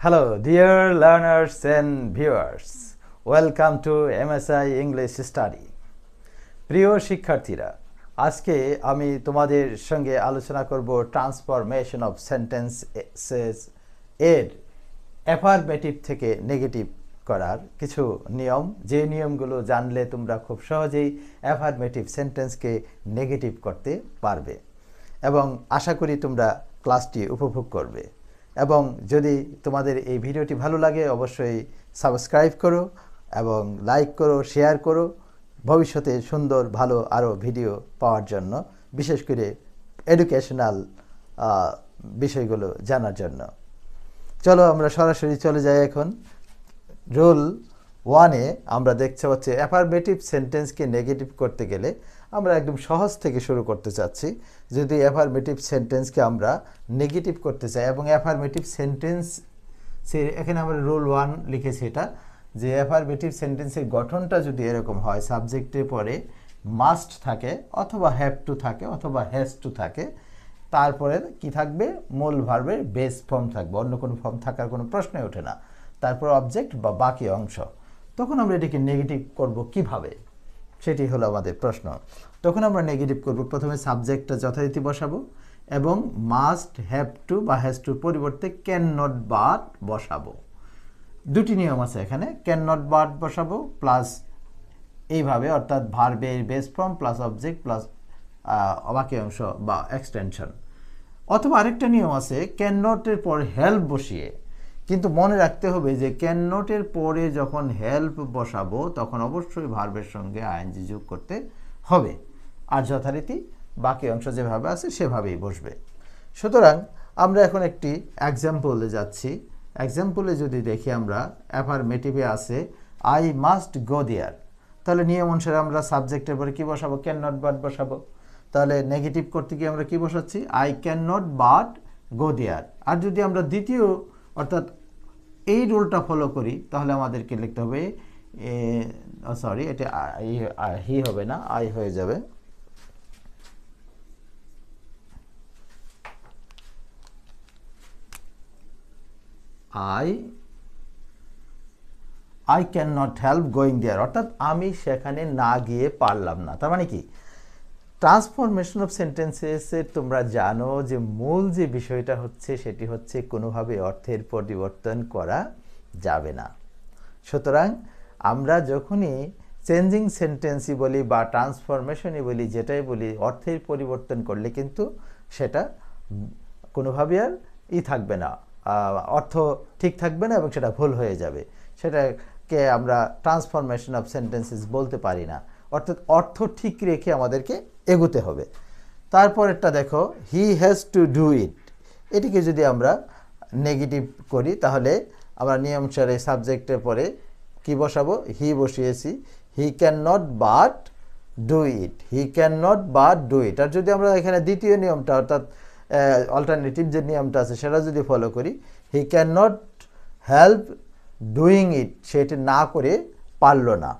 Hello, dear learners and viewers. Welcome to MSI English Study. প্রিয় শিক্ষার্থীরা, আজকে আমি তোমাদের সঙ্গে আলোচনা করব ট্রান্সফরমেশন অফ সেন্টেন্সেস এর অ্যাফারমেটিভ থেকে নেগেটিভ করার কিছু নিয়ম, যে নিয়মগুলো জানলে তোমরা খুব সহজেই অ্যাফারমেটিভ সেন্টেন্সকে নেগেটিভ করতে পারবে এবং আশা করি তোমরা ক্লাসটি উপভোগ করবে। এবং যদি তোমাদের এই ভিডিওটি ভালো লাগে অবশ্যই সাবস্ক্রাইব করো এবং লাইক করো, শেয়ার করো ভবিষ্যতে সুন্দর ভালো আরও ভিডিও পাওয়ার জন্য, বিশেষ করে এডুকেশনাল বিষয়গুলো জানার জন্য। চলো আমরা সরাসরি চলে যাই। এখন রুল 1-এ আমরা দেখতে পাচ্ছি অ্যাফারমেটিভ সেন্টেন্সকে নেগেটিভ করতে গেলে আমরা একদম সহজ থেকে শুরু করতে চাচ্ছি। যদি অ্যাফারমেটিভ সেন্টেন্সকে আমরা নেগেটিভ করতে চাই এবং অ্যাফারমেটিভ সেন্টেন্স এখানে আমরা রুল 1 লিখেছি, এটা যে অ্যাফারমেটিভ সেন্টেন্সের গঠনটা যদি এরকম হয়, সাবজেক্টের পরে মাস্ট থাকে অথবা হ্যাভ টু থাকে অথবা হ্যাজ টু থাকে, তারপরে কি থাকবে, মূল ভার্বের বেস ফর্ম থাকবে, অন্য কোনো ফর্ম থাকার কোনো প্রশ্নই ওঠে না, তারপর অবজেক্ট বা বাকি অংশ। তখন আমরা এটাকে নেগেটিভ করব কিভাবে, সেটি হলো আমাদের প্রশ্ন। তখন আমরা নেগেটিভ করব, প্রথমে সাবজেক্টটা যথারীতি বসাবো এবং মাস্ট, হ্যাভ টু বা হ্যাজ টুর পরিবর্তে ক্যান নট বাট বসাবো। দুটি নিয়ম আছে এখানে, ক্যান নট বাট বসাবো প্লাস এইভাবে, অর্থাৎ ভার্বের base form plus object plus বাকি অংশ বা এক্সটেনশন। অথবা আরেকটা নিয়ম আছে, ক্যান নটের পর হেল্প বসিয়ে, কিন্তু মনে রাখতে হবে যে ক্যান নটের পরে যখন হেল্প বসাবো তখন অবশ্যই ভার্বের সঙ্গে আইএনজি যোগ করতে হবে, আর যথারীতি বাকি অংশ যেভাবে আছে সেভাবেই বসবে। সুতরাং আমরা এখন একটি এক্সাম্পলে যাচ্ছি। এক্সাম্পলে যদি দেখি আমরা, অ্যাফারমেটিভে আছে আই মাস্ট গো দেয়ার, তাহলে নিয়ম অনুসারে আমরা সাবজেক্টের পরে কী বসাবো, ক্যান নট বাট বসাবো। তাহলে নেগেটিভ করতে গিয়ে আমরা কি বসাচ্ছি, I can not but go there. আর যদি আমরা দ্বিতীয় অর্থাৎ এই রুলটা ফলো করি তাহলে আমাদেরকে লিখতে হবে, সরি এটা হি হবে না, আই হয়ে যাবে। I can not help going there, অর্থাৎ আমি সেখানে না গিয়ে পারলাম না। তার মানে কি, ট্রান্সফরমেশন অফ সেন্টেন্সেসের তোমরা জানো যে মূল যে বিষয়টা হচ্ছে সেটি হচ্ছে কোনোভাবে অর্থের পরিবর্তন করা যাবে না। সুতরাং আমরা যখনই চেঞ্জিং সেন্টেন্সই বলি বা ট্রান্সফরমেশনই বলি, যেটাই বলি, অর্থের পরিবর্তন করলে কিন্তু সেটা কোনোভাবে আর থাকবে না, অর্থ ঠিক থাকবে না এবং সেটা ভুল হয়ে যাবে। সেটাকে আমরা ট্রান্সফরমেশন অফ সেন্টেন্সেস বলতে পারি না, অর্থাৎ অর্থ ঠিক রেখে আমাদেরকে এগোতে হবে। তারপরেরটা দেখো, he has to do it, এটিকে যদি আমরা নেগেটিভ করি তাহলে আমরা নিয়ম অনুসারে সাবজেক্টের পরে কি বসাবো, হি বসিয়েছি, he can not but do it, he can not but do it. আর যদি আমরা এখানে দ্বিতীয় নিয়মটা অর্থাৎ অল্টারনেটিভ যে নিয়মটা আছে সেটা যদি ফলো করি, হি can not help doing it, সেটি না করে পারল না।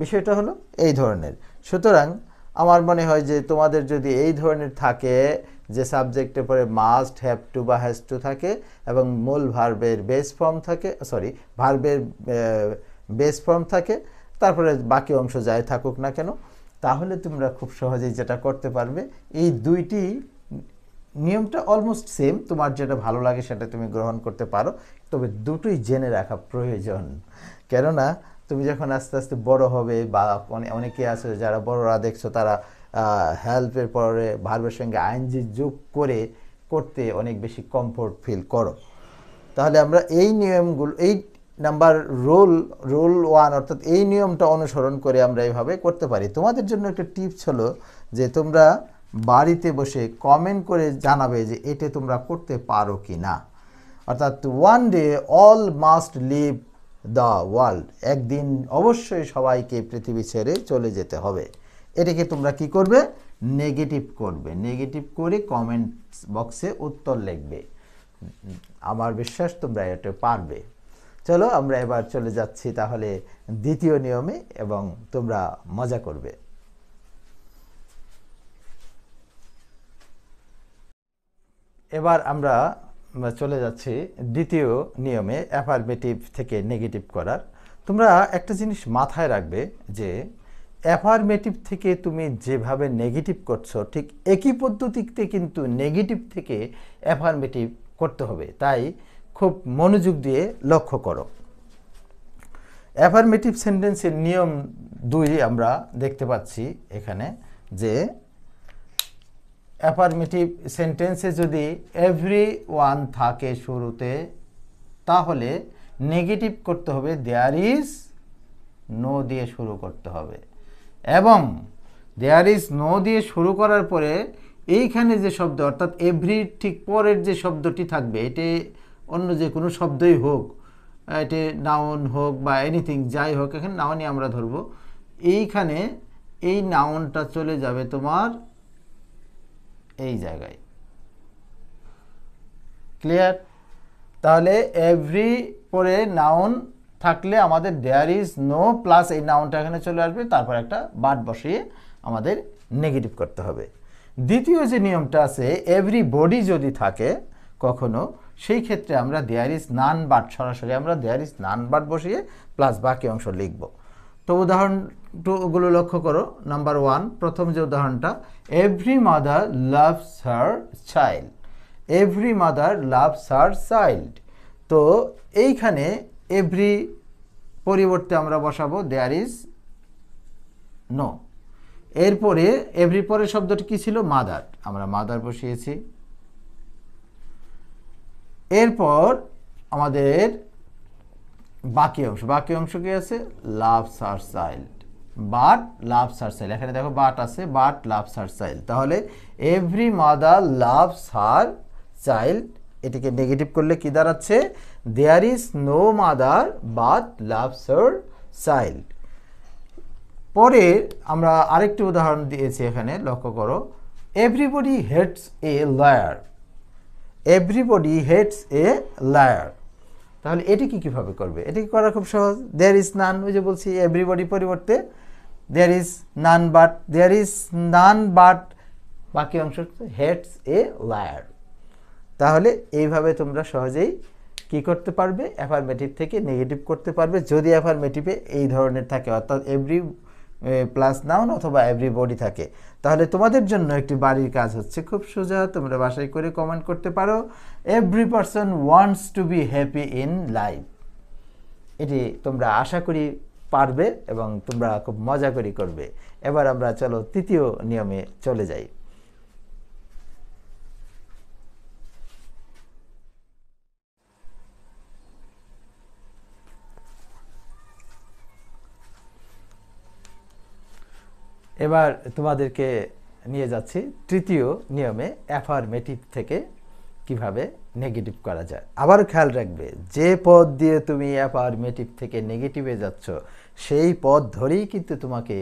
বিষয়টা হলো এই ধরনের। সুতরাং আমার মনে হয় যে তোমাদের যদি এই ধরনের থাকে যে সাবজেক্টের পরে মাস্ট, হ্যাভ টু বা হ্যাজ টু থাকে এবং মূল ভার্বের বেস ফর্ম থাকে, সরি ভার্বের বেস ফর্ম থাকে, তারপরে বাকি অংশ যাই থাকুক না কেন, তাহলে তোমরা খুব সহজেই যেটা করতে পারবে, এই দুইটি নিয়মটা অলমোস্ট সেম, তোমার যেটা ভালো লাগে সেটা তুমি গ্রহণ করতে পারো, তবে দুটোই জেনে রাখা প্রয়োজন। কেননা তুমি যখন আস্তে আস্তে বড় হবে বা অনেকে আছে যারা বড়রা দেখছো, তারা হেল্পের পরে ভার্বের সঙ্গে আইএনজি যোগ করতে অনেক বেশি কমফোর্ট ফিল করো। তাহলে আমরা এই নিয়মগুলো, এই নাম্বার রুল 1 অর্থাৎ এই নিয়মটা অনুসরণ করে আমরা এইভাবে করতে পারি। তোমাদের জন্য একটা টিপস হলো যে তোমরা বাড়িতে বসে কমেন্ট করে জানাবে যে এটা তোমরা করতে পারো কি না। অর্থাৎ one day all must leave the world, একদিন অবশ্যই সবাইকে পৃথিবী ছেড়ে চলে যেতে হবে। এটাকে তোমরা কি করবে, নেগেটিভ করবে, নেগেটিভ করে কমেন্ট বক্সে উত্তর লিখবে। আমার বিশ্বাস তোমরা এটা পারবে। চলো আমরা এবার চলে যাচ্ছি তাহলে দ্বিতীয় নিয়মে এবং তোমরা মজা করবে। এবার আমরা চলে যাচ্ছি দ্বিতীয় নিয়মে, অ্যাফার্মেটিভ থেকে নেগেটিভ করার। তোমরা একটা জিনিস মাথায় রাখবে যে অ্যাফার্মেটিভ থেকে তুমি যেভাবে নেগেটিভ করছো ঠিক একই পদ্ধতিতে কিন্তু নেগেটিভ থেকে অ্যাফার্মেটিভ করতে হবে, তাই খুব মনোযোগ দিয়ে লক্ষ্য করো। অ্যাফার্মেটিভ সেন্টেন্সের নিয়ম 2 আমরা দেখতে পাচ্ছি এখানে, যে অ্যাফার্মেটিভ সেন্টেন্সে যদি এভরিওয়ান থাকে শুরুতে, তাহলে নেগেটিভ করতে হবে দেয়ার ইজ নো দিয়ে শুরু করতে হবে, এবং দেয়ার ইজ নো দিয়ে শুরু করার পরে এইখানে যে শব্দ অর্থাৎ এভরি ঠিক পরের যে শব্দটি থাকবে, এটি অন্য যে কোনো শব্দই হোক, এটি নাউন হোক বা এনিথিং যাই হোক, এখানে নাউনই আমরা ধরব, এইখানে এই নাউনটা চলে যাবে তোমার এই জায়গায়। ক্লিয়ার? তাহলে এভরি পরে নাউন থাকলে আমাদের দেয়ার ইজ নো প্লাস এই নাউনটা এখানে চলে আসবে, তারপর একটা বাট বসিয়ে আমাদের নেগেটিভ করতে হবে। দ্বিতীয় যে নিয়মটা আছে, এভরি বডি যদি থাকে কখনো, সেই ক্ষেত্রে আমরা দেয়ার ইজ নান বাট, সরাসরি আমরা দেয়ার ইজ নান বাট বসিয়ে প্লাস বাকি অংশ লিখব। তো উদাহরণগুলো লক্ষ্য করো। নাম্বার 1, প্রথম যে উদাহরণটা, every mother loves her child. Every mother loves her child. তো এইখানে এভরি পরিবর্তে আমরা বসাবো দেয়ার ইজ নো। এরপরে এভরি পরের শব্দটি কি ছিল? মাদার, আমরা মাদার বসিয়েছি। এরপর আমাদের বাকি অংশ কি আছে? Loves her child, but loves her child. এখানে দেখো বাট আছে, বাট লাভস হার চাইল্ড। তাহলে every mother loves her child, এটিকে নেগেটিভ করলে কি দাঁড়াচ্ছে? There is no mother but loves her child. পরে আমরা আরেকটি উদাহরণ দিয়েছি এখানে, লক্ষ্য করো, everybody hates a liar. Everybody hates a liar. তাহলে এটিকে কিভাবে করবে? এটিকে করা খুব সহজ। দেয়ার ইজ নান, ওই যে বলছি এভরিবডি পরিবর্তে there is none but, there is none but বাকি অংশ হেটস এ লায়ার। তাহলে এইভাবে তোমরা সহজেই কি করতে পারবে? অ্যাফার্মেটিভ থেকে নেগেটিভ করতে পারবে, যদি অ্যাফার্মেটিভে এই ধরনের থাকে, অর্থাৎ এভরি প্লাস নাউন অথবা এভরিবডি থাকে। তাহলে তোমাদের জন্য একটি বাড়ির কাজ হচ্ছে, খুব সোজা, তোমরা বাসায় করে কমেন্ট করতে পারো, every person wants to be happy in life. এটি তোমরা আশা করি পারবে এবং তোমরা খুব মজা করে করবে। এবার আমরা চলো তৃতীয় নিয়মে চলে যাই। এবার তোমাদেরকে নিয়ে যাচ্ছি তৃতীয় নিয়মে, অ্যাফার্মেটিভ থেকে কিভাবে নেগেটিভ করা যায়। আবার খেয়াল রাখবে, যে পদ দিয়ে তুমি অ্যাফার্মেটিভ থেকে নেগেটিভে যাচ্ছ, সেই পদ ধরেই কিন্তু তোমাকে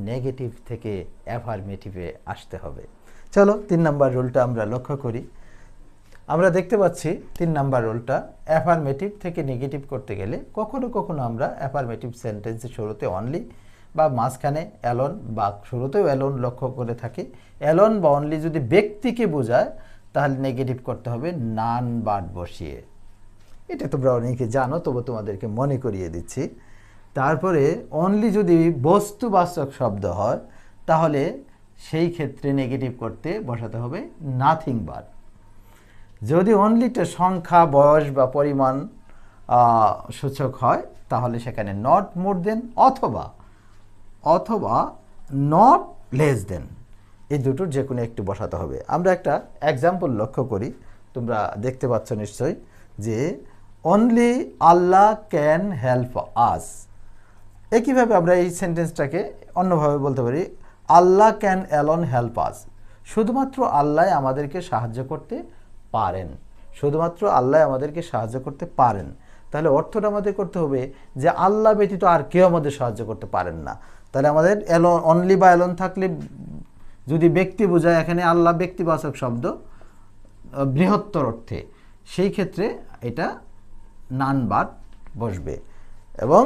নেগেটিভ থেকে অ্যাফার্মেটিভে আসতে হবে। চলো 3 নম্বর রুলটা আমরা লক্ষ্য করি। আমরা দেখতে পাচ্ছি 3 নম্বর রুলটা, অ্যাফার্মেটিভ থেকে নেগেটিভ করতে গেলে কখনো কখনো আমরা অ্যাফার্মেটিভ সেন্টেন্সের শুরুতে অনলি বা মাঝখানে অ্যালোন বা শুরুতেও অ্যালোন লক্ষ্য করে থাকি। অ্যালোন বা অনলি যদি ব্যক্তিকে বোঝায়, তাহলে নেগেটিভ করতে হবে নান বাট বসিয়ে। এটা তোমরা অনেকে জানো, তবু তোমাদেরকে মনে করিয়ে দিচ্ছি। তারপরে অনলি যদি বস্তুবাচক শব্দ হয়, তাহলে সেই ক্ষেত্রে নেগেটিভ করতে বসাতে হবে নাথিং বাট। যদি অনলিটা সংখ্যা, বয়স বা পরিমাণ সূচক হয়, তাহলে সেখানে নট মোর দেন অথবা নট লেস দেন, এই দুটোর যে কোনো একটু বসাতে হবে। আমরা একটা এক্সাম্পল লক্ষ্য করি, তোমরা দেখতে পাচ্ছ নিশ্চয়ই, যে only Allah can help us. একইভাবে আমরা এই সেন্টেন্সটাকে অন্যভাবে বলতে পারি, Allah can alone help us. শুধুমাত্র আল্লাহ আমাদেরকে সাহায্য করতে পারেন, শুধুমাত্র আল্লাহ আমাদেরকে সাহায্য করতে পারেন। তাহলে অর্থটা আমাদের করতে হবে যে আল্লাহ ব্যতীত আর কেউ আমাদের সাহায্য করতে পারেন না। তাহলে আমাদের অ্যালোন, অনলি বা অ্যালোন থাকলে যদি ব্যক্তি বোঝায়, এখানে আল্লাহ ব্যক্তিবাচক শব্দ বৃহত্তর অর্থে, সেই ক্ষেত্রে এটা নান বাট বসবে। এবং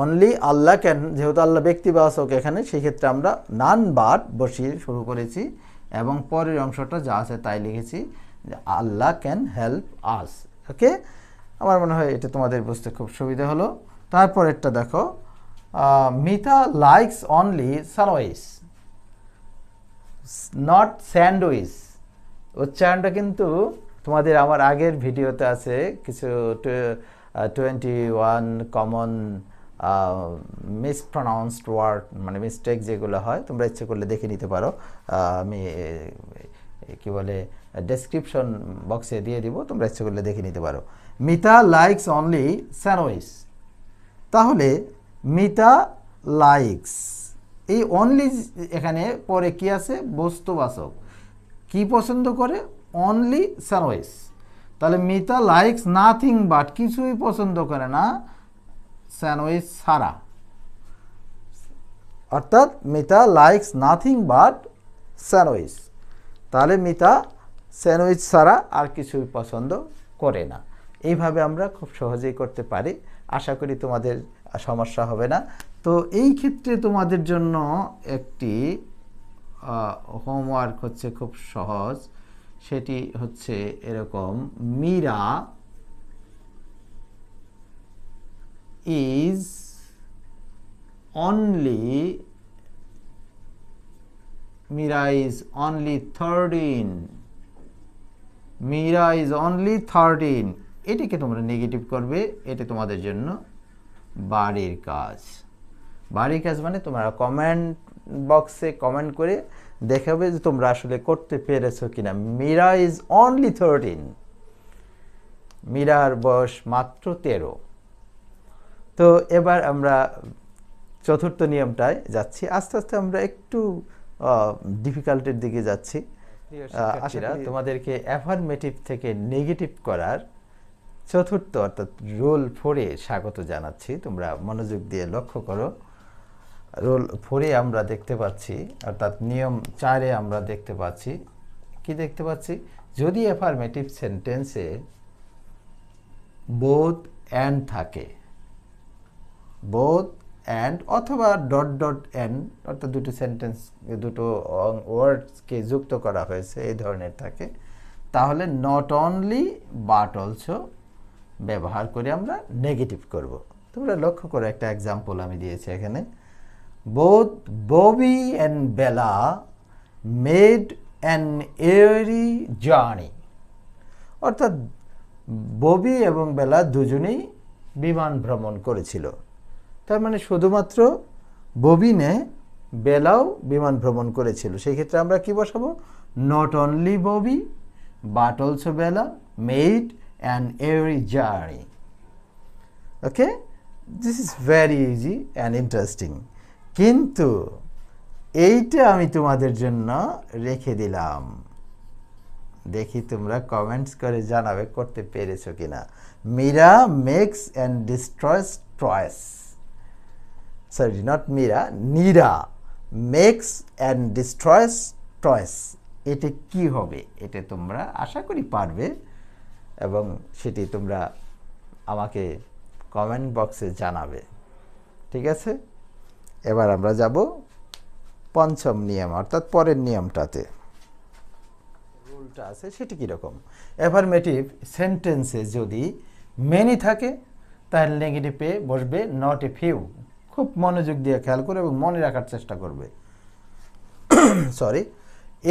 অনলি আল্লাহ ক্যান, যেহেতু আল্লাহ ব্যক্তিবাচক এখানে, সেই ক্ষেত্রে আমরা নান বাট বসিয়ে শুরু করেছি এবং পরের অংশটা যা আছে তাই লিখেছি, আল্লাহ ক্যান হেল্প আস। ওকে, আমার মনে হয় এটা তোমাদের বুঝতে খুব সুবিধা হলো। তারপর একটা দেখো, Mita likes only sandwich, not sandwich. উচ্চারণটা কিন্তু তোমাদের আমার আগের ভিডিওতে আছে, কিছু 21 কমন মিসপ্রনাউন্সড ওয়ার্ড, মানে মিস্টেক যেগুলো হয়, তোমরা ইচ্ছে করলে দেখে নিতে পারো। আমি কি বলে ডেসক্রিপশন বক্সে দিয়ে দিব, তোমরা ইচ্ছে করলে দেখে নিতে পারো। মিতা লাইকস অনলি স্যান্ডউইচ, তাহলে মিতা লাইকস, এই অনলি এখানে পরে কি আছে, বস্তুবাচক, কি পছন্দ করে, অনলি স্যান্ডউইচ। তাহলে মিতা লাইকস নাথিং বাট, কিছুই পছন্দ করে না স্যান্ডউইচ ছাড়া, অর্থাৎ Mita likes nothing but sandwich. তাহলে মিতা স্যান্ডউইচ ছাড়া আর কিছুই পছন্দ করে না। এইভাবে আমরা খুব সহজেই করতে পারি, আশা করি তোমাদের সমস্যা হবে না। তো এই ক্ষেত্রে তোমাদের জন্য একটি হোমওয়ার্ক হচ্ছে খুব সহজ, সেটি হচ্ছে এরকম, Meera is only 13, Meera is only 13, এটিকে তোমরা নেগেটিভ করবে। এটা তোমাদের জন্য বাড়ির কাজ। বাড়ির কাজ মানে তোমরা কমেন্ট বক্সে কমেন্ট করে দেখাবে যে তোমরা আসলে করতে পেরেছো কিনা। মীরা is only 13, মীরার বয়স মাত্র 13। তো এবার আমরা চতুর্থ নিয়মটায় যাচ্ছি, আস্তে আস্তে আমরা একটু ডিফিকাল্টের দিকে যাচ্ছি। আশা করি তোমাদেরকে অ্যাফার্মেটিভ থেকে নেগেটিভ করার চতুর্থ অর্থাৎ রুল 4-এ স্বাগত জানাচ্ছি। তোমরা মনোযোগ দিয়ে লক্ষ্য করো। রুল 4-এ আমরা দেখতে পাচ্ছি, অর্থাৎ নিয়ম 4-এ আমরা দেখতে পাচ্ছি, কি দেখতে পাচ্ছি, যদি অ্যাফার্মেটিভ সেন্টেন্সে বোথ অ্যান্ড থাকে, বোথ অ্যান্ড অথবা ডট ডট অ্যান্ড, অর্থাৎ দুটো সেন্টেন্স, দুটো ওয়ার্ডসকে যুক্ত করা হয়েছে, এই ধরনের থাকে, তাহলে নট অনলি বাট অলসো ব্যবহার করে আমরা নেগেটিভ করব। তোমরা লক্ষ্য করো, একটা এক্সাম্পল আমি দিয়েছি এখানে, both Bobby and Bella made an airy journey, অর্থাৎ ববি এবং বেলা দুজনেই বিমান ভ্রমণ করেছিল। তার মানে শুধুমাত্র ববি নে, বেলাও বিমান ভ্রমণ করেছিল। সেই ক্ষেত্রে আমরা কি বসাবো, not only Bobby but also Bella made an airy journey. Okay, this is very easy and interesting. কিন্তু এইটা আমি তোমাদের জন্য রেখে দিলাম, দেখি তোমরা কমেন্টস করে জানাবে করতে পেরেছো কিনা। Meera makes and destroys toys, sorry not Meera, Neera makes and destroys toys, এটা কি হবে, এটা তোমরা আশা করি পারবে এবং সেটি তোমরা আমাকে কমেন্ট বক্সে জানাবে। ঠিক আছে, এবার আমরা যাব পঞ্চম নিয়ম, অর্থাৎ পরের নিয়মটাতে। রুলটা আছে সেটি কীরকম, অ্যাফার্মেটিভ সেন্টেন্সে যদি মেনি থাকে তাহলে নেগেটিভে বসবে নট এ ফিউ। খুব মনোযোগ দিয়ে খেয়াল করে এবং মনে রাখার চেষ্টা করবে। সরি,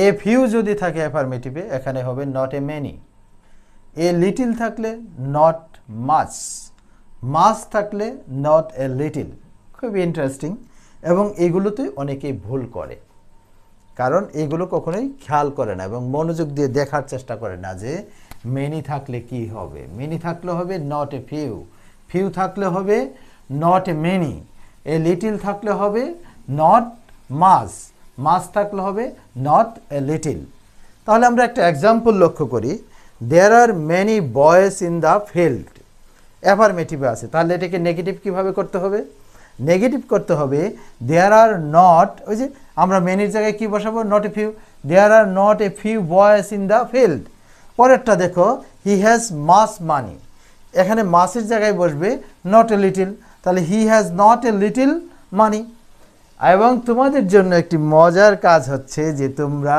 এ ফিউ যদি থাকে অ্যাফার্মেটিভে, এখানে হবে not a many. A little থাকলে নট মাচ, মাচ থাকলে নট এ লিটিল। খুবই ইন্টারেস্টিং, এবং এগুলোতে অনেকেই ভুল করে, কারণ এগুলো কখনোই খেয়াল করে না এবং মনোযোগ দিয়ে দেখার চেষ্টা করে না যে মেনি থাকলে কি হবে। মেনি থাকলে হবে নট এ ফিউ, ফিউ থাকলে হবে not a many, a little থাকলে হবে নট মাচ, মাচ থাকলে হবে নট এ লিটিল। তাহলে আমরা একটা এক্সাম্পল লক্ষ্য করি, there are many boys in the field, অ্যাফার্মেটিভে আছে, তাহলে এটাকে নেগেটিভ কিভাবে করতে হবে, নেগেটিভ করতে হবে দেয়ার আর নট, ওই যে আমরা মেনির জায়গায় কি বসাবো, not a few, there are not a few boys in the field. পরেরটা দেখো, হি হ্যাজ মাচ মানি, এখানে মাসের জায়গায় বসবে নট এ লিটিল, তাহলে he has not a little money. এবং তোমাদের জন্য একটি মজার কাজ হচ্ছে যে তোমরা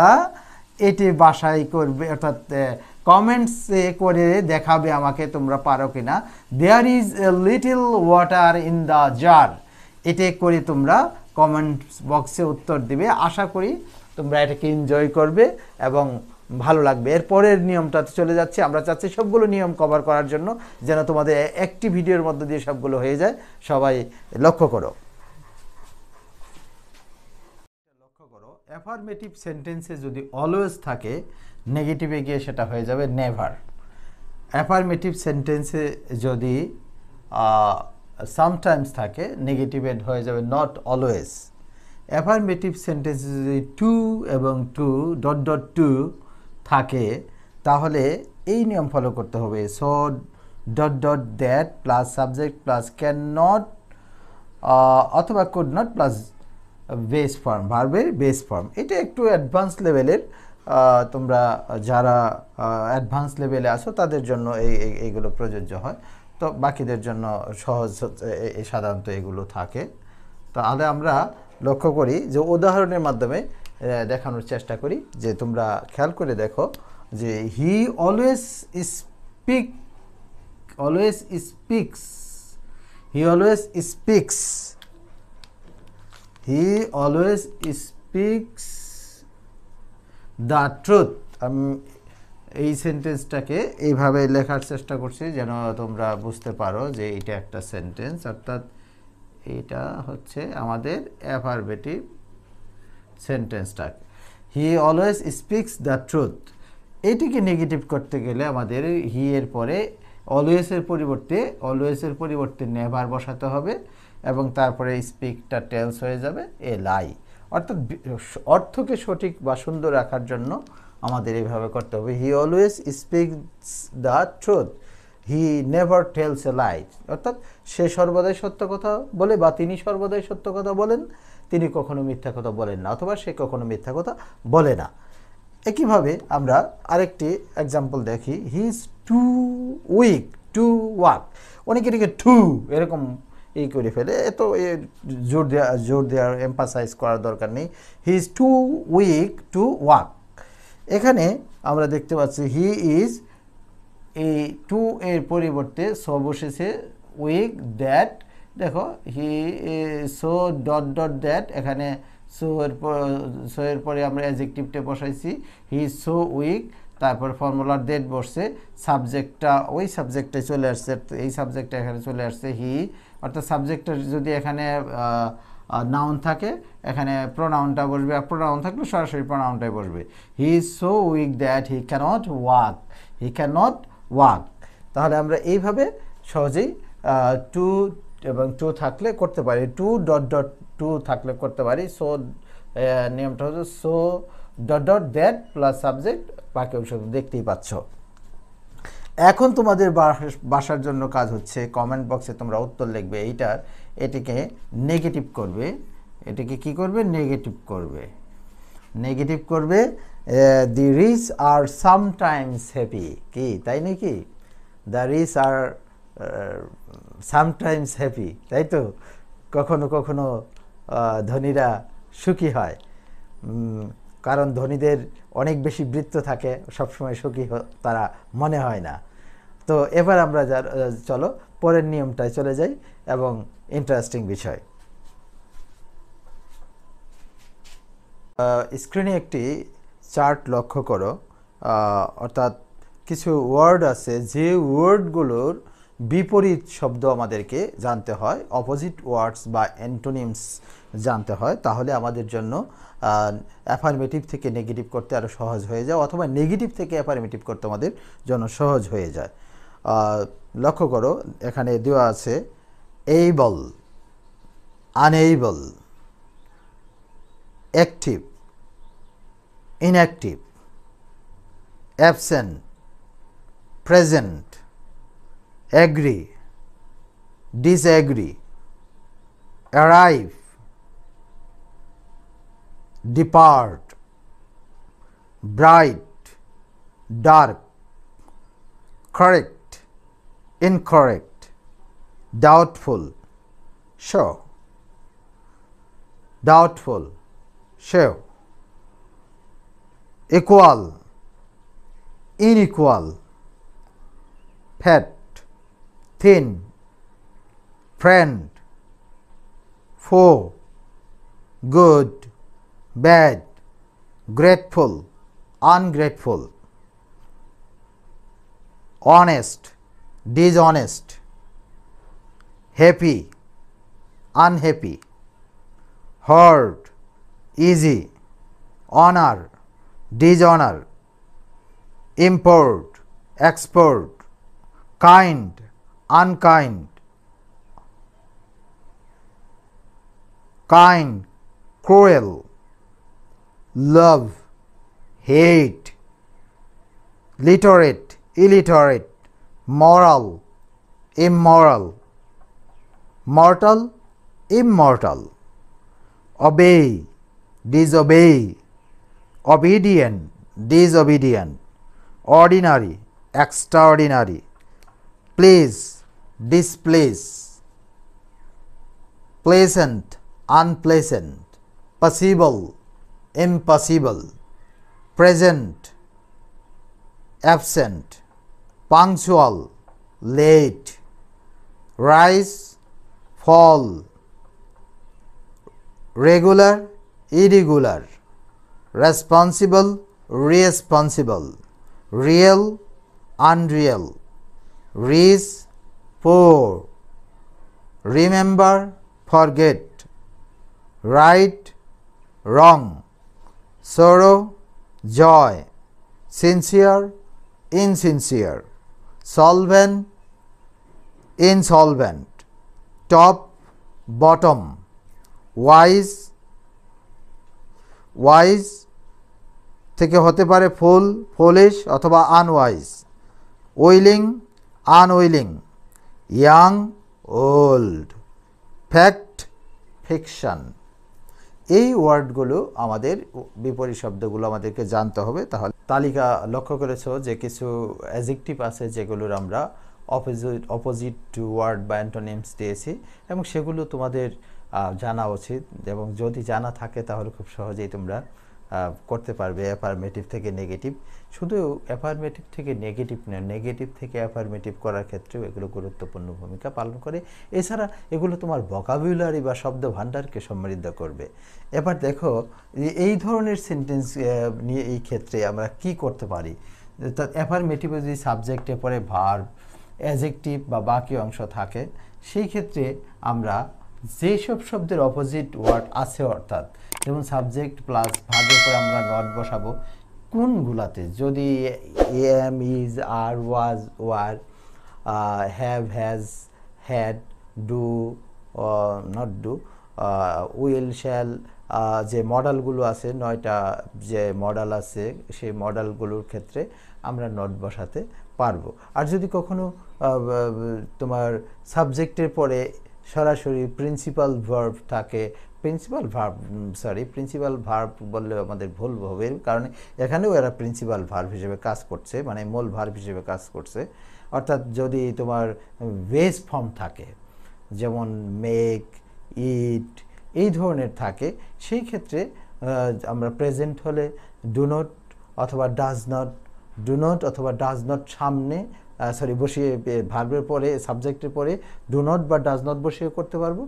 এটি বাসায় করবে, অর্থাৎ কমেন্টসে করে দেখাবে আমাকে তোমরা পারো কিনা। There is a little water in the jar, এটা করে তোমরা কমেন্ট বক্সে উত্তর দিবে। আশা করি তোমরা এটাকে এনজয় করবে এবং ভালো লাগবে। এর পরের নিয়মটাতে চলে যাচ্ছে। আমরা চাচ্ছি সবগুলো নিয়ম কভার করার জন্য, যেন তোমাদের একটি ভিডিওর মধ্যে দিয়ে সবগুলো হয়ে যায়। সবাই লক্ষ্য করো। অ্যাফার্মেটিভ সেন্টেন্সে যদি অলওয়েজ থাকে, নেগেটিভে গিয়ে সেটা হয়ে যাবে নেভার। অ্যাফার্মেটিভ সেন্টেন্সে যদি সামটাইমস থাকে, নেগেটিভে হয়ে যাবে নট অলওয়েজ। অ্যাফার্মেটিভ সেন্টেন্সে যদি টু এবং টু ডট ডট টু থাকে, তাহলে এই নিয়ম ফলো করতে হবে। So dot dot that plus subject plus can not অথবা could not plus base form, ভার্বের বেস ফর্ম। এটা একটু অ্যাডভান্স লেভেলের, তোমরা যারা অ্যাডভান্স লেভেলে আসো তাদের জন্য এইগুলো প্রযোজ্য হয়। তো বাকিদের জন্য সহজ সাধারণত এগুলো থাকে। তাহলে আমরা লক্ষ্য করি যে উদাহরণের মাধ্যমে দেখানোর চেষ্টা করি, যে তোমরা খেয়াল করে দেখো যে হি always speaks he always speaks the truth. আমি এই সেন্টেন্সটাকে এইভাবে লেখার চেষ্টা করছি যেন তোমরা বুঝতে পারো যে এটা একটা সেন্টেন্স, অর্থাৎ এটা হচ্ছে আমাদের অ্যাফার্মেটিভ সেন্টেন্সটা। হি অলওয়েজ স্পিক্স দ্য ট্রুথ। এটিকে নেগেটিভ করতে গেলে আমাদের হি এর পরে অলওয়েজের পরিবর্তে নেভার বসাতে হবে এবং তারপরে স্পিকটা টেলস হয়ে যাবে এ লাই। অর্থাৎ অর্থকে সঠিক বা সুন্দর রাখার জন্য আমাদের এইভাবে করতে হবে। He always speaks the truth, he never tells a lie. অর্থাৎ সে সর্বদাই সত্য কথা বলে বা তিনি সর্বদাই সত্য কথা বলেন, তিনি কখনো মিথ্যা কথা বলেন না, অথবা সে কখনো মিথ্যা কথা বলে না। একইভাবে আমরা আরেকটি এক্সাম্পল দেখি। He is too weak to walk. অনেকে এটাকে টু এরকম এই করে ফেলে, এত জোর দেওয়ার এমফাসাইজ করার দরকার নেই। He is too weak to walk. এখানে আমরা দেখতে পাচ্ছি হি ইজ, এই টু এর পরিবর্তে সো বসেছে, উইক দ্যাট। দেখো he so dot dot that, এখানে সো এর পরে আমরা অ্যাডজেক্টিভটা বসাইছি হি ইজ সো উইক, তারপর ফর্মুলার দ্যাট বসছে, সাবজেক্টটা ওই সাবজেক্টে চলে আসছে, এই সাবজেক্টটা এখানে চলে আসছে হি। অর্থাৎ সাবজেক্টটা যদি এখানে নাউন থাকে, এখানে প্রোনাউনটা বসবে, আর প্রোনাউন থাকলে সরাসরি প্রোনাউনটাই বসবে। He is so weak that he cannot walk. তাহলে আমরা এইভাবে সহজেই টু এবং টু থাকলে করতে পারি, টু ডট ডট টু থাকলে করতে পারি। সো নিয়মটা হচ্ছে so dot dot that plus subject, বাকি অংশ দেখতেই পাচ্ছ। এখন তোমাদের বাসার জন্য কাজ হচ্ছে কমেন্ট বক্সে তোমরা উত্তর লিখবে এটিকে নেগেটিভ করবে। এটিকে কি করবে? নেগেটিভ করবে। The rich are sometimes happy, কি তাই নাকি? The rich are sometimes happy, তাই তো? কখনো কখনো ধনীরা সুখী হয়, কারণ ধনীদের অনেক বেশি বৃত্ত থাকে, সবসময় সুখী তারা মনে হয় না। তো এবার আমরা চলো পরের নিয়মটায় চলে যাই, এবং ইন্টারেস্টিং বিষয়। স্ক্রিনে একটি চার্ট লক্ষ্য করো, অর্থাৎ কিছু ওয়ার্ড আছে, যে ওয়ার্ডগুলোর বিপরীত শব্দ আমাদেরকে জানতে হয়, অপোজিট ওয়ার্ডস বা অ্যান্টোনিমস জানতে হয়, তাহলে আমাদের জন্য অ্যাফার্মেটিভ থেকে নেগেটিভ করতে আরও সহজ হয়ে যায়, অথবা নেগেটিভ থেকে অ্যাফার্মেটিভ করতে আমাদের জন্য সহজ হয়ে যায়। লক্ষ্য করো, এখানে দেওয়া আছে able, unable, active, inactive, absent, present, agree, disagree, arrive, depart, bright, dark, correct, incorrect, doubtful, show, equal, unequal, fat, thin, friend, foe, good, bad, grateful, ungrateful, honest, dishonest, happy, unhappy, hard, easy, honor, dishonor, import, export, kind, unkind, kind, cruel, love, hate, literate, illiterate, moral, immoral, mortal, immortal, obey, disobey, obedient, disobedient, ordinary, extraordinary, please, displease, pleasant, unpleasant, possible, impossible, present, absent, punctual, late, rise, fall, regular, irregular, responsible, responsible, real, unreal, rich, poor, remember, forget, right, wrong, sorrow, joy, sincere, insincere, solvent, insolvent, top, bottom, wise, wise থেকে হতে পারে ফুল, foolish অথবা unwise, willing, unwilling, young, old, fact, fiction. এই ওয়ার্ডগুলো আমাদের বিপরীত শব্দগুলো আমাদেরকে জানতে হবে। তাহলে তালিকা লক্ষ্য করেছো যে কিছু অ্যাডজেক্টিভ আছে যেগুলোর আমরা অপোজিট ওয়ার্ড বা অ্যান্টোনিমস দিয়েছি এবং সেগুলো তোমাদের জানা উচিত, এবং যদি জানা থাকে তাহলে খুব সহজেই তোমরা করতে পারবে। অ্যাফার্মেটিভ থেকে নেগেটিভ, শুধু অ্যাফার্মেটিভ থেকে নেগেটিভ নয়, নেগেটিভ থেকে অ্যাফার্মেটিভ করার ক্ষেত্রেও এগুলো গুরুত্বপূর্ণ ভূমিকা পালন করে। এছাড়া এগুলো তোমার ভোকাবুলারি বা শব্দ ভাণ্ডারকে সমৃদ্ধ করবে। এবার দেখো এই ধরনের সেন্টেন্স নিয়ে এই ক্ষেত্রে আমরা কি করতে পারি। অ্যাফার্মেটিভ যদি সাবজেক্টে পরে ভার্ব, অ্যাডজেক্টিভ বা বাকি অংশ থাকে, সেই ক্ষেত্রে আমরা যেসব শব্দের অপোজিট ওয়ার্ড আছে, অর্থাৎ যেমন সাবজেক্ট প্লাস ভার্বের পরে আমরা নট বসাবো কোনগুলাতে, যদি am, is, are, was, were, have, has, had, do, not do, will, shall, যে মডেলগুলো আছে 9টা যে মডেল আছে সেই মডেলগুলোর ক্ষেত্রে আমরা নট বসাতে পারবো। আর যদি কখনো তোমার সাবজেক্টের পরে সরাসরি প্রিন্সিপাল ভার্ব থাকে, প্রিন্সিপাল ভার্ব বললে আমাদের ভুল হবে, কারণ এখানেও এরা প্রিন্সিপাল ভার্ব হিসেবে কাজ করছে, মানে মূল ভার্ব হিসেবে কাজ করছে। অর্থাৎ যদি তোমার বেস ফর্ম থাকে, যেমন মেক, ইট, এই ধরনের থাকে, সেই ক্ষেত্রে আমরা প্রেজেন্ট হলে ডু নট অথবা ডাজ নট, ডু নট অথবা ডাজ নট সামনে বসিয়ে ভার্বের পরে সাবজেক্টের পরে ডু নট বা ডাজ নট বসিয়ে করতে পারবো।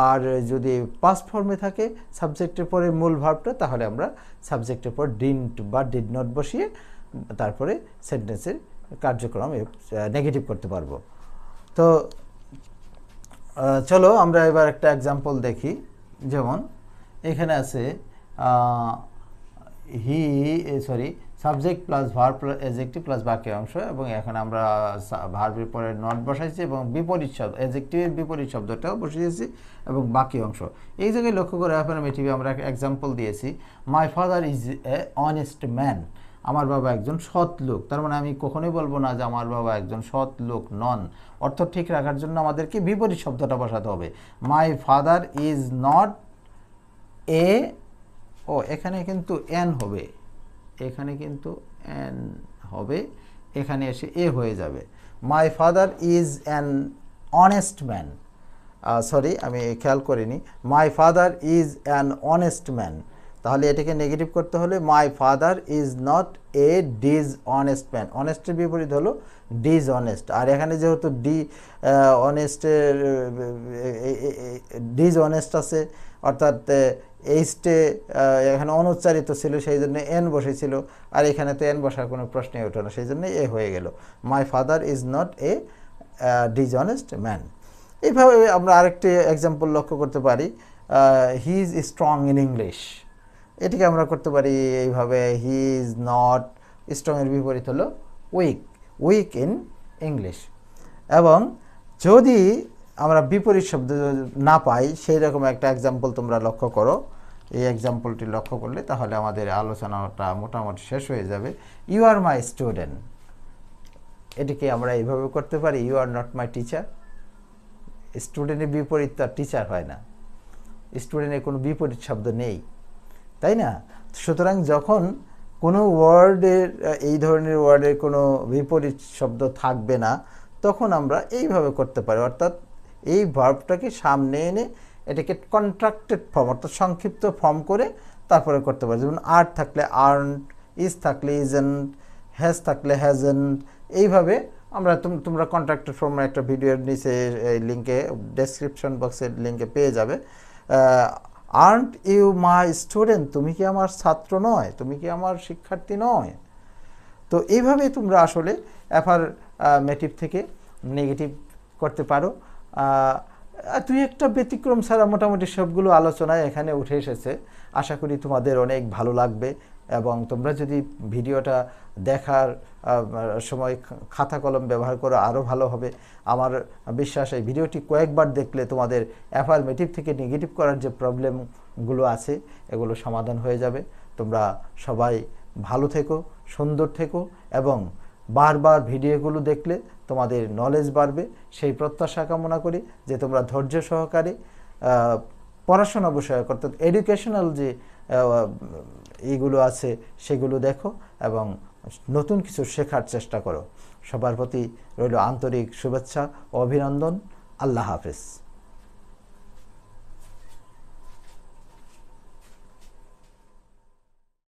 আর যদি পাস্ট ফর্মে থাকে সাবজেক্টের পরে মূল ভার্বটা, তাহলে আমরা সাবজেক্টের পর ডিডন্ট বা ডিড নট বসিয়ে তারপরে সেন্টেন্সের কার্যক্রম নেগেটিভ করতে পারবো। তো চলো আমরা এবার একটা এক্সাম্পল দেখি। যেমন এখানে আছে subject plus verb plus adjective plus বাকি অংশ, এবং এখন আমরা ভার্বের পরে নট বসাইছি এবং বিপরীত শব্দ অ্যাডজেক্টিভের বিপরীত শব্দটাও বসিয়েছি এবং বাকি অংশ। এই জায়গায় লক্ষ্য করে অ্যাফার্মেটিভে আমরা একটা এক্সাম্পল দিয়েছি, মাই father is a honest man, আমার বাবা একজন সৎ লোক। তার মানে আমি কখনোই বলবো না যে আমার বাবা একজন সৎ লোক নন। অর্থ ঠিক রাখার জন্য আমাদেরকে বিপরীত শব্দটা বসাতে হবে। মাই ফাদার ইজ নট এ, এখানে কিন্তু এন হবে, এখানে কিন্তু এন হবে, এখানে এসে এ হয়ে যাবে। My father is an honest man, আমি খেয়াল করিনি, my father is an honest man. তাহলে এটাকে নেগেটিভ করতে হলে my father is not a dishonest man. অনেস্টের বিপরীত হলো ডিসঅনেস্ট। আর এখানে যেহেতু অনেস্টের ডিসঅনেস্ট আছে, অর্থাৎ এইচটে এখানে অনুচ্চারিত ছিল, সেই জন্য এন বসেছিল, আর এখানে তো এন বসার কোনো প্রশ্নই ওঠে না, সেই জন্য এ হয়ে গেল। মাই father is not a dishonest man. এইভাবে আমরা আরেকটি এক্সাম্পল লক্ষ্য করতে পারি, he is strong in English. এটিকে আমরা করতে পারি এইভাবে, হি ইজ নট, স্ট্রংয়ের বিপরীত হলো উইক, উইক ইন ইংলিশ। এবং যদি আমরা বিপরীত শব্দ না পাই, সেই রকম একটা এক্সাম্পল তোমরা লক্ষ্য করো। এই এক্সাম্পলটি লক্ষ্য করলে তাহলে আমাদের আলোচনাটা মোটামুটি শেষ হয়ে যাবে। ইউ আর মাই স্টুডেন্ট, এটিকে আমরা এইভাবে করতে পারি, you are not my teacher. স্টুডেন্টের বিপরীত তার টিচার হয় না, স্টুডেন্টের কোনো বিপরীত শব্দ নেই, তাই না? সুতরাং যখন কোনো ওয়ার্ডের, এই ধরনের ওয়ার্ডের কোনো বিপরীত শব্দ থাকবে না, তখন আমরা এইভাবে করতে পারি, অর্থাৎ এই ভার্বটাকে সামনে এনে এটাকে কন্ট্রাক্টেড ফর্ম, অর্থাৎ সংক্ষিপ্ত ফর্ম করে তারপরে করতে পারি। যেমন আর থাকলে আর্নড, ইজ থাকলে ইজন্ট, হ্যাজ থাকলে হ্যাজন্ট। এইভাবে আমরা তোমরা কন্ট্রাক্টেড ফর্মের একটা ভিডিওর নিচে এই লিঙ্কে, ডেসক্রিপশন বক্সের লিঙ্কে পেয়ে যাবে। আর্নট ইউ মাই স্টুডেন্ট, তুমি কি আমার ছাত্র নয়, তুমি কি আমার শিক্ষার্থী নয়? তো এইভাবে তোমরা আসলে অ্যাফারমেটিভ থেকে নেগেটিভ করতে পারো। দুই একটা ব্যতিক্রম ছাড়া মোটামুটি সবগুলো আলোচনায় এখানে উঠে এসেছে। আশা করি তোমাদের অনেক ভালো লাগবে, এবং তোমরা যদি ভিডিওটা দেখার সময় খাতা কলম ব্যবহার করো আরও ভালো হবে। আমার বিশ্বাস এই ভিডিওটি কয়েকবার দেখলে তোমাদের অ্যাফারমেটিভ থেকে নেগেটিভ করার যে প্রবলেমগুলো আছে এগুলো সমাধান হয়ে যাবে। তোমরা সবাই ভালো থেকো, সুন্দর থেকো, এবং বারবার ভিডিওগুলো দেখলে তোমাদের নলেজ বাড়বে, সেই প্রত্যাশা কামনা করি যে তোমরা ধৈর্য সহকারে পড়াশোনা বিষয়ক, অর্থাৎ এডুকেশনাল যে এইগুলো আছে সেগুলো দেখো এবং নতুন কিছু শেখার চেষ্টা করো। সবার প্রতি রইল আন্তরিক শুভেচ্ছা ও অভিনন্দন। আল্লাহ হাফেজ।